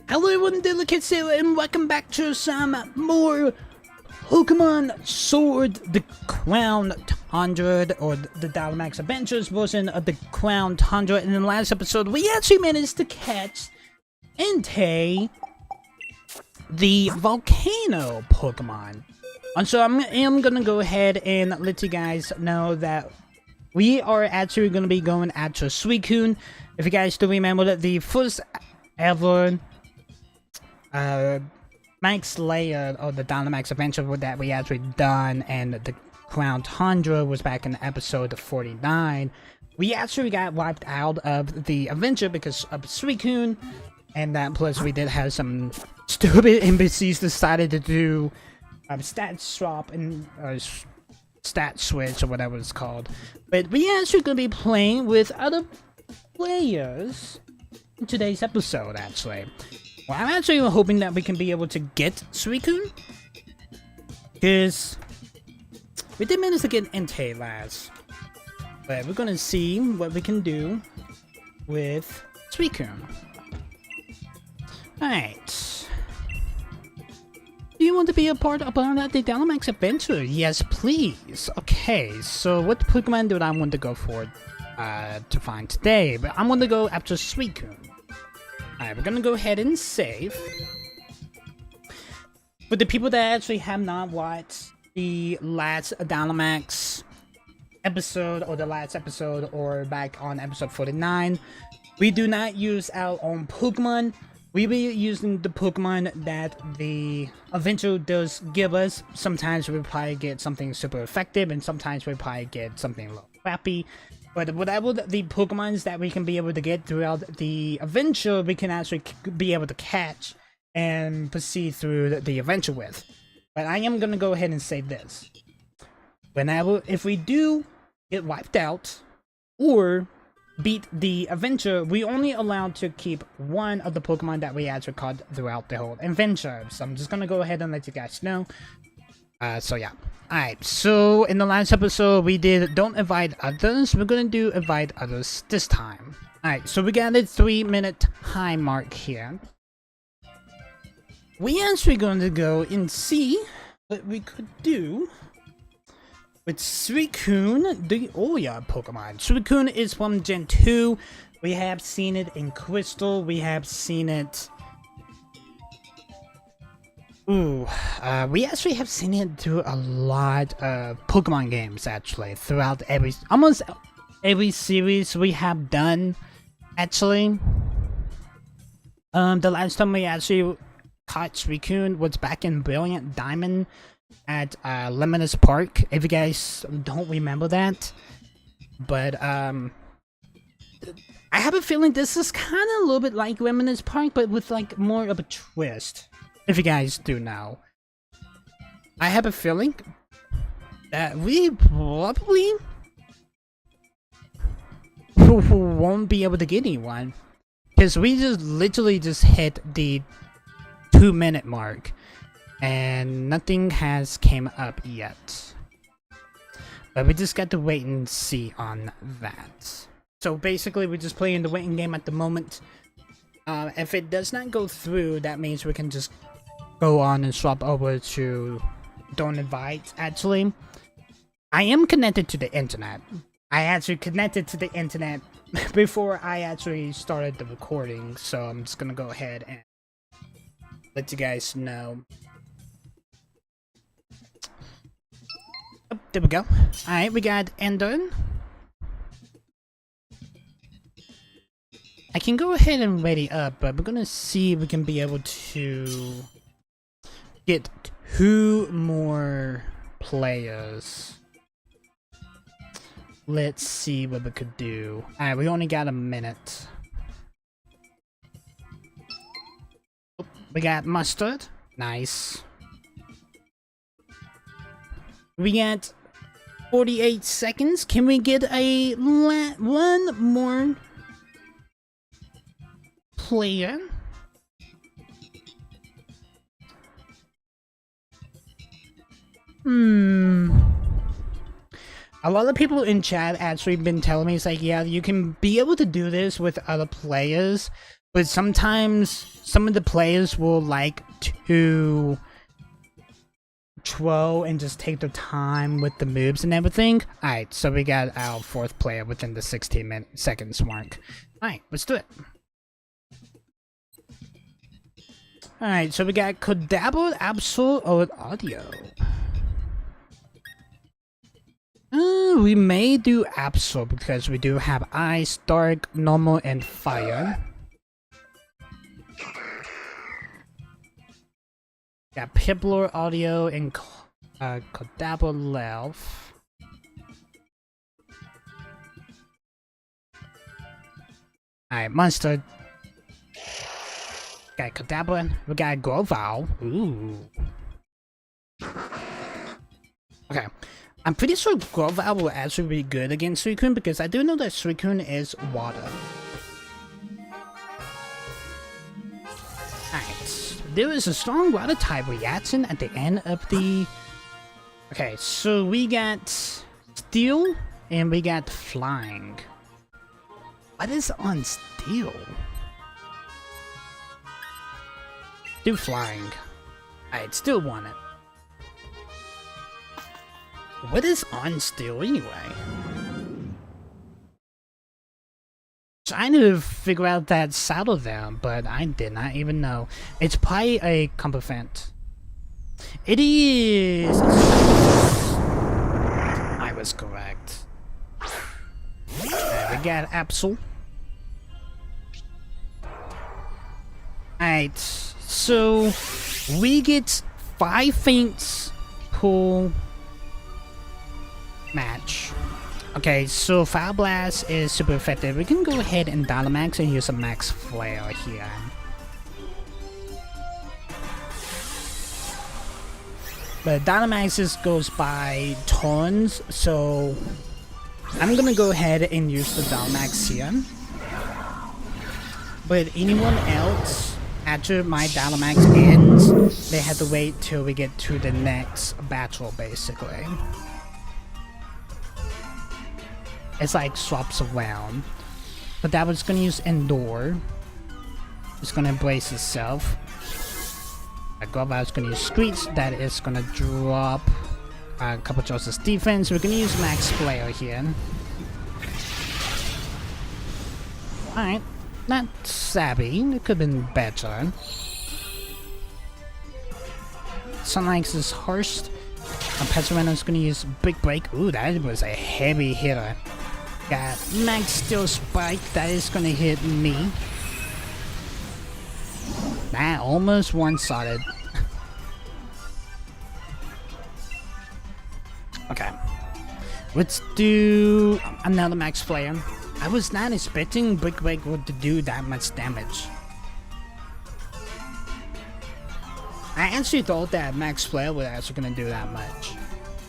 Hello everyone, Delicate Sailor, and welcome back to some more Pokemon Sword the Crown 100, or the Dynamax Adventures version of the Crown 100. In the last episode, we actually managed to catch Entei, the Volcano Pokemon. And so I am gonna go ahead and let you guys know that we are actually gonna be going after Suicune. If you guys still remember that the first ever max layer of the Dynamax adventure that we actually done and the Crown 100 was back in episode 49. We actually got wiped out of the adventure because of Suicune, and that plus we did have some stupid NPCs decided to do stat swap and stat switch or whatever it's called. But we actually gonna be playing with other players in today's episode actually. Well, I'm actually hoping that we can be able to get Suicune, because we did manage to get Entei last, but we're gonna see what we can do with Suicune. Alright. Do you want to be a part of the Dynamax adventure? Yes, please. Okay, so what Pokemon do I want to go for to find today? But I'm going to go after Suicune. Alright, we're gonna go ahead and save. For the people that actually have not watched the last Dynamax episode, or the last episode, or back on episode 49, we do not use our own Pokemon. We be using the Pokemon that the adventure does give us. Sometimes we probably get something super effective, and sometimes we probably get something a little crappy. But whatever the Pokemons that we can be able to get throughout the adventure, we can actually be able to catch and proceed through the adventure with. But I am going to go ahead and say this. If we do get wiped out or beat the adventure, we only allowed to keep one of the Pokemon that we actually caught throughout the whole adventure. So I'm just going to go ahead and let you guys know. So yeah. Alright, so in the last episode we did don't invite others. We're gonna do invite others this time. Alright, so we got a 3-minute time mark here. We actually going to go and see what we could do with Suicune, the Aurora Pokemon. Suicune is from Gen 2. We have seen it in Crystal. We have seen it... we actually have seen it through a lot of Pokemon games, actually, throughout almost every series we have done, actually. The last time we actually caught Suicune was back in Brilliant Diamond at Limitless Park, if you guys don't remember that. But, I have a feeling this is kind of a little bit like Limitless Park, but with, like, more of a twist. If you guys do know, I have a feeling that we probably won't be able to get anyone, because we just literally just hit the 2-minute mark and nothing has came up yet. But we just got to wait and see on that. So basically we're just playing the waiting game at the moment. If it does not go through, that means we can just go on and swap over to don't invite. Actually, I am connected to the internet. I actually connected to the internet before I actually started the recording, so I'm just gonna go ahead and let you guys know. Oh, there we go. Alright, we got Ender. I can go ahead and ready up, but we're gonna see if we can be able to get 2 more players. Let's see what we could do. Alright, we only got a minute. Oh, we got Mustard. Nice. We got 48 seconds. Can we get a one more player? A lot of people in chat actually been telling me, it's like, yeah, you can be able to do this with other players, But sometimes some of the players will like to throw and just take their time with the moves and everything. Alright, so we got our 4th player within the 16 seconds mark. Alright, let's do it. Alright, so we got Kodabo, Absol, or Audio. We may do Absol because we do have Ice, Dark, Normal, and Fire. Got Pipluor, Audio, and Kodabo left. Alright, Monster. Got Kodabo, we got Grovyle. Ooh. Okay. I'm pretty sure Grovyle will actually be good against Suicune because I do know that Suicune is water. Alright. There is a strong water type reaction at the end of the... Okay, so we got Steel and we got Flying. What is on Steel? Do Flying. I'd still want it. What is on Steel anyway? Trying to figure out that saddle there, but I did not even know. It's probably a Combat. It is. I was correct. We got Absol. Alright, so we get 5 feints per match. Okay, so Fire Blast is super effective. We can go ahead and Dynamax and use a Max Flare here. But Dynamax just goes by turns, so I'm gonna go ahead and use the Dynamax here. But anyone else, after my Dynamax ends, they have to wait till we get to the next battle, basically. It's like swaps around. But that was gonna use Endure. It's gonna embrace itself. Grovyle is gonna use Screech. That is gonna drop a couple choices defense. We're gonna use Max Flare here. Alright. Not savvy. It could have been better. Sunlight is harsh. Petrolano is gonna use Big Break. Ooh, that was a heavy hitter. Got Max Steel Spike. That is gonna hit me. That almost one-sided. Okay. Let's do another Max Flare. I was not expecting Big Break would do that much damage. I actually thought that Max Flare was actually gonna do that much.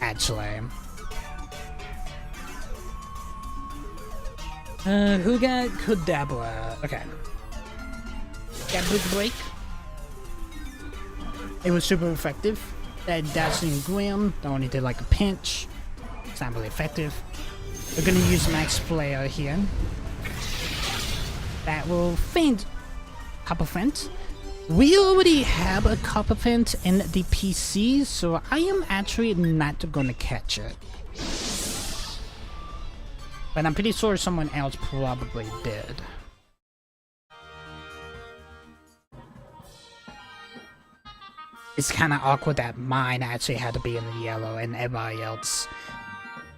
Actually. Who got Kodabo? Okay. Got Big Break. It was super effective. That Dashing Grim only did like a pinch. It's not really effective. We're gonna use Max Flare here. That will feint Copper Fence. We already have a Copper Fence in the PC, so I am actually not gonna catch it. But I'm pretty sure someone else probably did. It's kind of awkward that mine actually had to be in the yellow and everybody else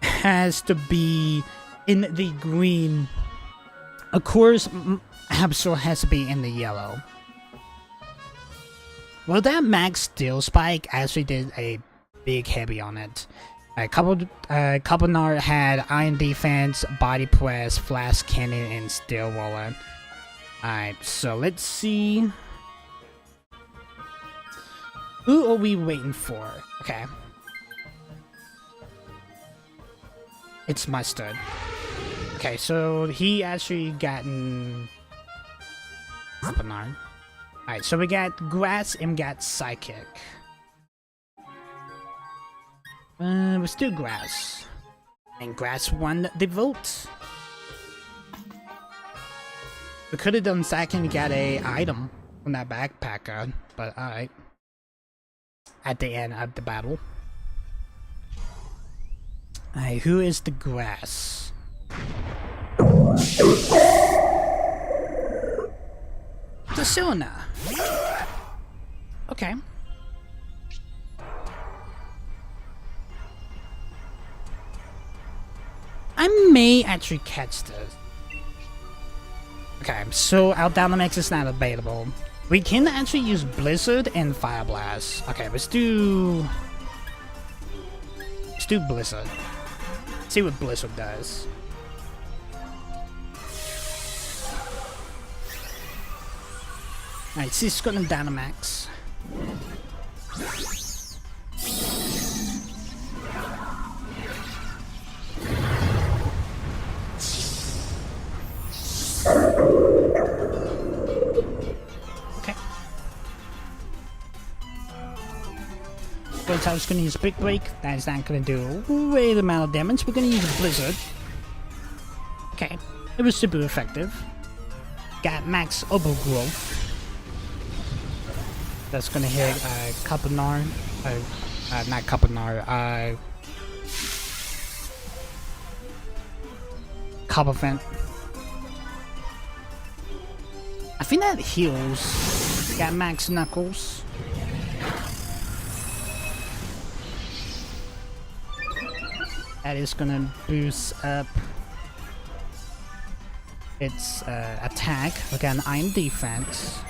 has to be in the green. Of course, Absol has to be in the yellow. Well, that Max Steel Spike actually did a big heavy on it. Carbonar had Iron Defense, Body Press, Flash Cannon, and Steel Roller. Alright, so let's see. Who are we waiting for? Okay. It's Mustard. Okay, so he actually gotten Carbonar. Alright, so we got Grass and we got Psychic. Let's do Grass. And Grass won the vote. We could have done second to get a item from that backpacker, but alright. At the end of the battle. Alright, who is the grass? The Sona. Okay. I may actually catch this. Okay, so our Dynamax is not available. We can actually use Blizzard and Fire Blast. Okay, let's do Blizzard. See what Blizzard does. Alright, she's gonna Dynamax. Okay. First I was gonna use Big Break. That is not gonna do a great amount of damage. We're gonna use Blizzard. Okay. It was super effective. Got max overgrowth. That's gonna hit Capanar. Not Capanar. Copperfant. I think that heals. Got max Knuckles. That is gonna boost up its attack. We got an Iron Defense.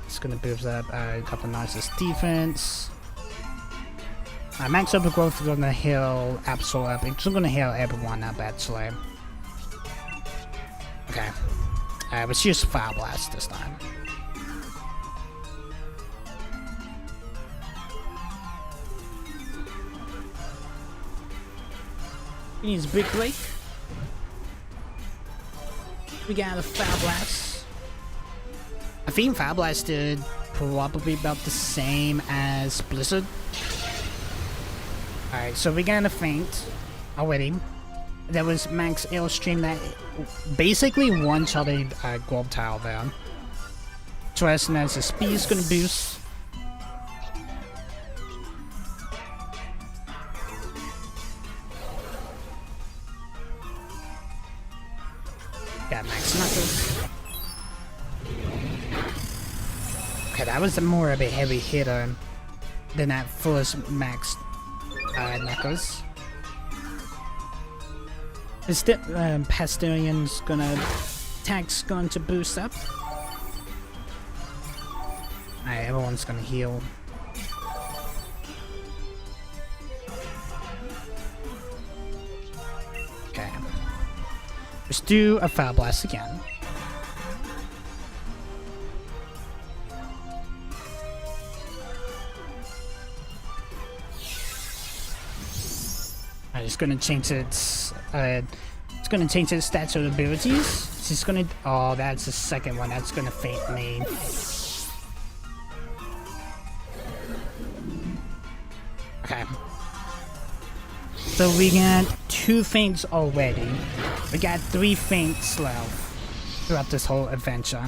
It's gonna boost up a couple nice defense. Max Overgrowth is gonna heal Absol up. It's gonna heal everyone up actually. Okay. Let's use Fire Blast this time. We use Big Break. We got a Fire Blast. I think Fire Blast did probably about the same as Blizzard. Alright, so we got a feint already. There was Max Airstream that basically one-shotted Gold Tile there. Trust as the speed is gonna boost. Got Max Knuckles. Okay, that was more of a heavy hitter than that first Max Knuckles. Is the Pastilion's gonna attack's going to boost up? Alright, everyone's gonna heal. Okay. Let's do a Fire Blast again. It's gonna change its stats or abilities. It's gonna oh, that's the second one. That's gonna feint me. Okay. So we got 2 feints already. We got 3 feints left throughout this whole adventure.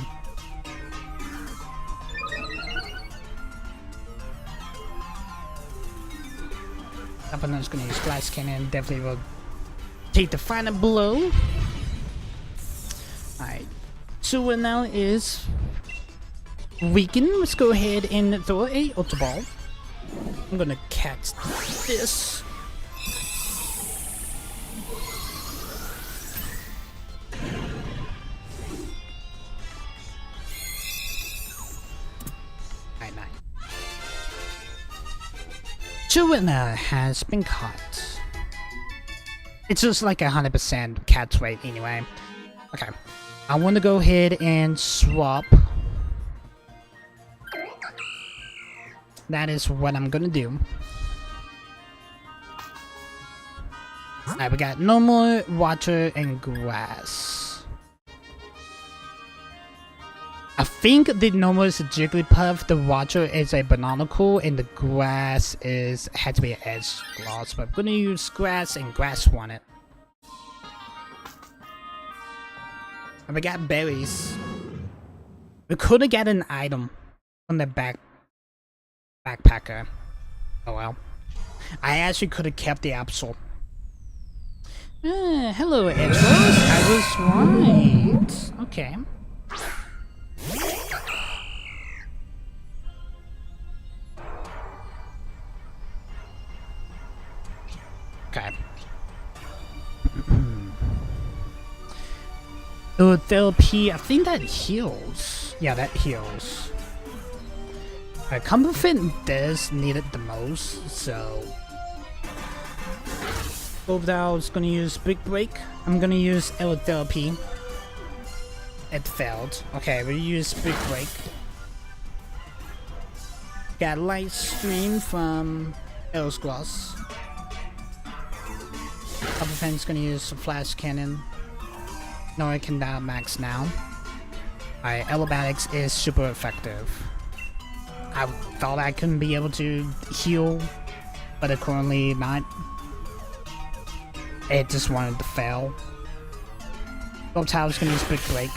Opponent's gonna use Glass Cannon, definitely will take the final blow. Alright, so what now is weaken. Let's go ahead and throw a Ultra Ball. I'm gonna catch this. Suicune has been caught. It's just like 100% catch rate anyway. Okay, I want to go ahead and swap. That is what I'm gonna do. Alright, we got normal, water, and grass. I think the normal is a Jigglypuff, the water is a Bananacle, and the grass had to be an Edge Gloss, but I'm gonna use grass and grass won it. And we got berries. We could have got an item from the backpacker. Oh well. I actually could have kept the apple. Hello, Edgeworth. I was right. Okay. Okay. Therapy, I think that heals. Yeah, that heals. Combo Fit does need it the most, so... Overall's gonna use Big Break. I'm gonna use Therapy. It failed. Okay, we use Big Break. Got Light Stream from Eros Gloss. Combo Fit's gonna use Flash Cannon. No, I can Dynamax now. Alright, Aerobatics is super effective. I thought I couldn't be able to heal, but it currently not. It just wanted to fail. Reptile's gonna use Big Break.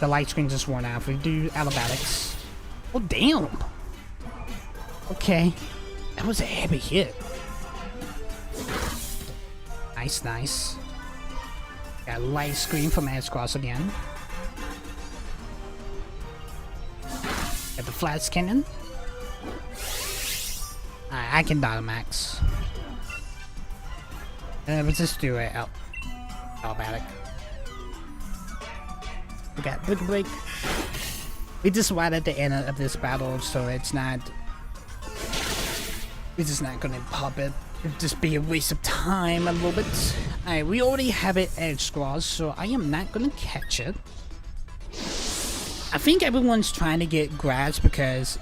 The light screen just worn out. We do Aerobatics. Oh damn! Okay. That was a heavy hit. Nice, nice. Got light screen from Edge Cross again. Got the flat cannon. I can Dynamax. Let's just do it. Automatic. We got Big Break. We just right at the end of this battle, so it's not. We're just not gonna pop it. It'd just be a waste of time a little bit. Alright, we already have it Edge Claws, so I am not gonna catch it. I think everyone's trying to get grass because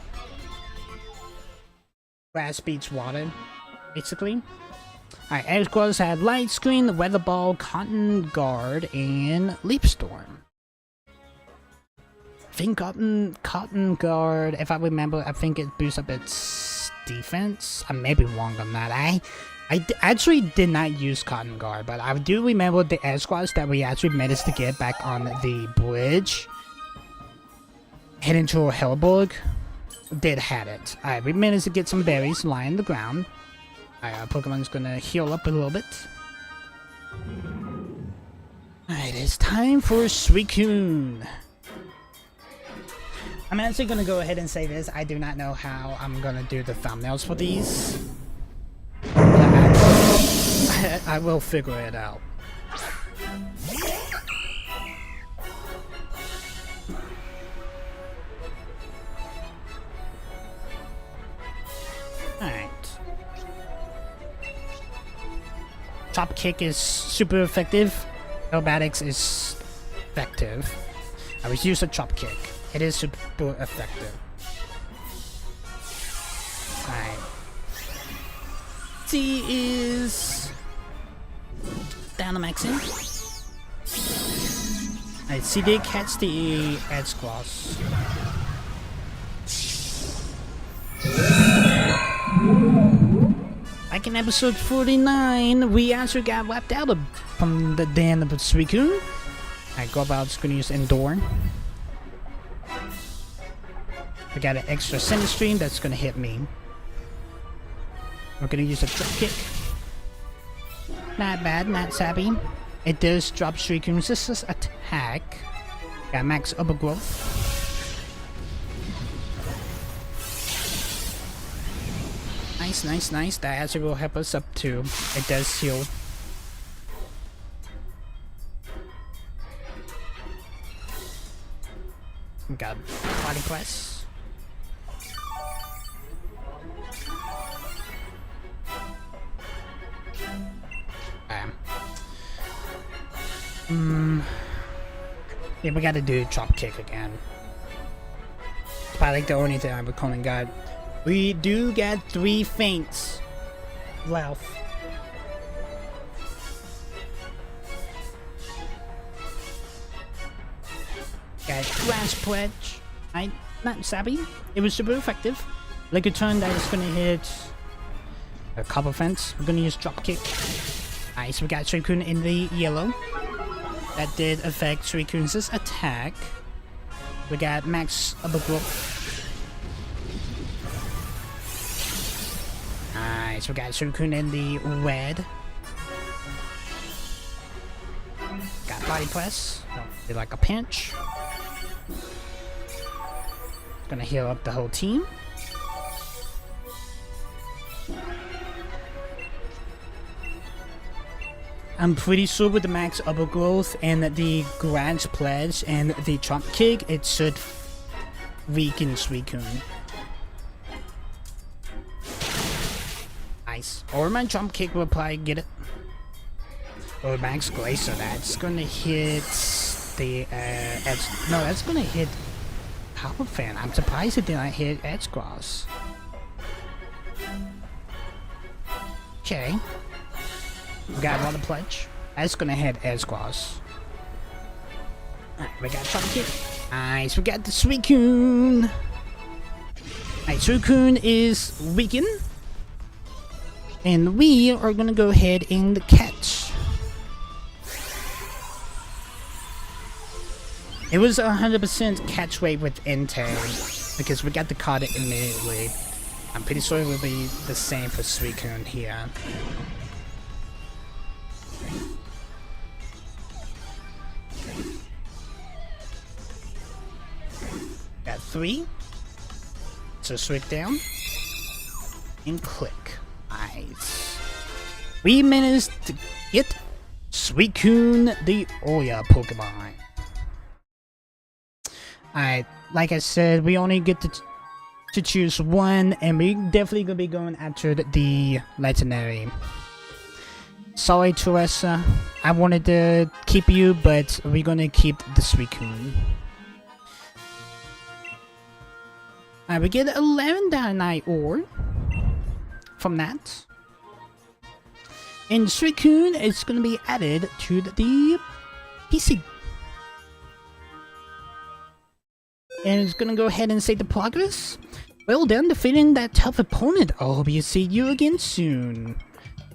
grass beats water, basically. Alright, Edge Claws had Light Screen, the Weather Ball, Cotton Guard, and Leap Storm. I think Cotton Guard, if I remember, I think it boosts up its defense. I may be wrong on that. I actually did not use Cotton Guard, but I do remember the Edge Claws that we actually managed to get back on the bridge heading to Hellborg did had it. Alright, we managed to get some berries lying on the ground. Alright, our Pokemon's gonna heal up a little bit. Alright, it's time for Suicune. I'm actually gonna go ahead and say this. I do not know how I'm gonna do the thumbnails for these. I will figure it out. Alright. Top Kick is super effective. Aerobatics is effective. I was used a Chop Kick. It is super effective. Alright. C is Dynamaxing. Alright, C did catch the Edge Claws. Like in episode 49, we actually got wiped out from the den of Suicune. Alright, Gobout's gonna use Endure. We got an extra Center Stream that's gonna hit me. We're gonna use a Drop Kick. Not bad, not savvy. It does drop Suicune's attack. Got max overgrowth. Nice, nice, nice. That actually will help us up too. It does heal. We got Body Press. Yeah, we gotta do Drop Kick again. It's probably like the only thing I'm recalling got. We do get 3 feints left. Got Grass Pledge. Not savvy. It was super effective. Like a turn that is gonna hit a Copper Fence. We're gonna use Drop Kick. Nice, we got Suicune in the yellow. That did affect Suicune's attack. We got max upper growth. Nice, we got Suicune in the red. Got body press. Don't feel like a pinch. Gonna heal up the whole team. I'm pretty sure with the max upper growth and the Grand Pledge and the Trump Kick, it should weaken Suicune. Nice. Or my Trump Kick will probably get it. Or Max Glacier, that's gonna hit the edge. No, that's gonna hit Power Fan. I'm surprised it did not hit Edge Cross. Okay. We got another pledge. That's gonna hit Edge Cross. Alright, we got Trump Kick. Nice, we got the Suicune. Alright, Suicune is weakened. And we are gonna go ahead and catch. It was 100% catch rate with Entei because we got the card immediately. I'm pretty sure it will be the same for Suicune here. Got 3. So switch down and click. Nice. We managed to get Suicune the Aurora Pokemon. Alright, like I said, we only get to choose one, and we definitely gonna be going after the legendary. Sorry, Teresa. I wanted to keep you, but we're gonna keep the Suicune. Alright, we get 11 Dynamax ore from that. And Suicune is gonna be added to the PC. And it's gonna go ahead and save the progress. Well done defeating that tough opponent. I hope you see you again soon.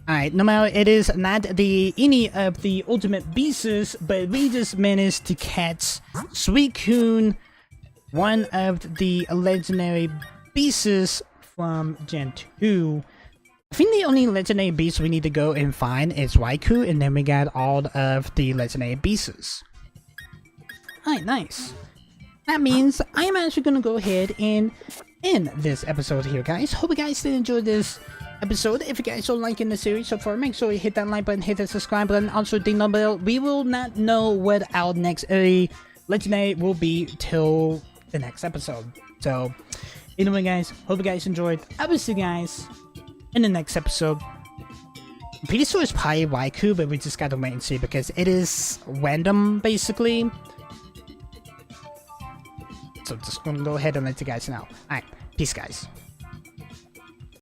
Alright, no matter it is not any of the ultimate beasts, but we just managed to catch Suicune, one of the legendary beasts from Gen 2. I think the only legendary beast we need to go and find is Raikou, and then we got all of the legendary beasts. Alright, nice. That means I'm actually gonna go ahead and end this episode here, guys. Hope you guys did enjoy this episode. If you guys are liking the series so far, make sure you hit that like button, hit the subscribe button, also ding the bell. We will not know what our next legendary will be till the next episode. So, anyway, guys, hope you guys enjoyed. I will see you guys in the next episode. I'm pretty sure it's probably Raikou, but we just gotta wait and see because it is random, basically. So just gonna go ahead and let you guys know. Alright, peace guys.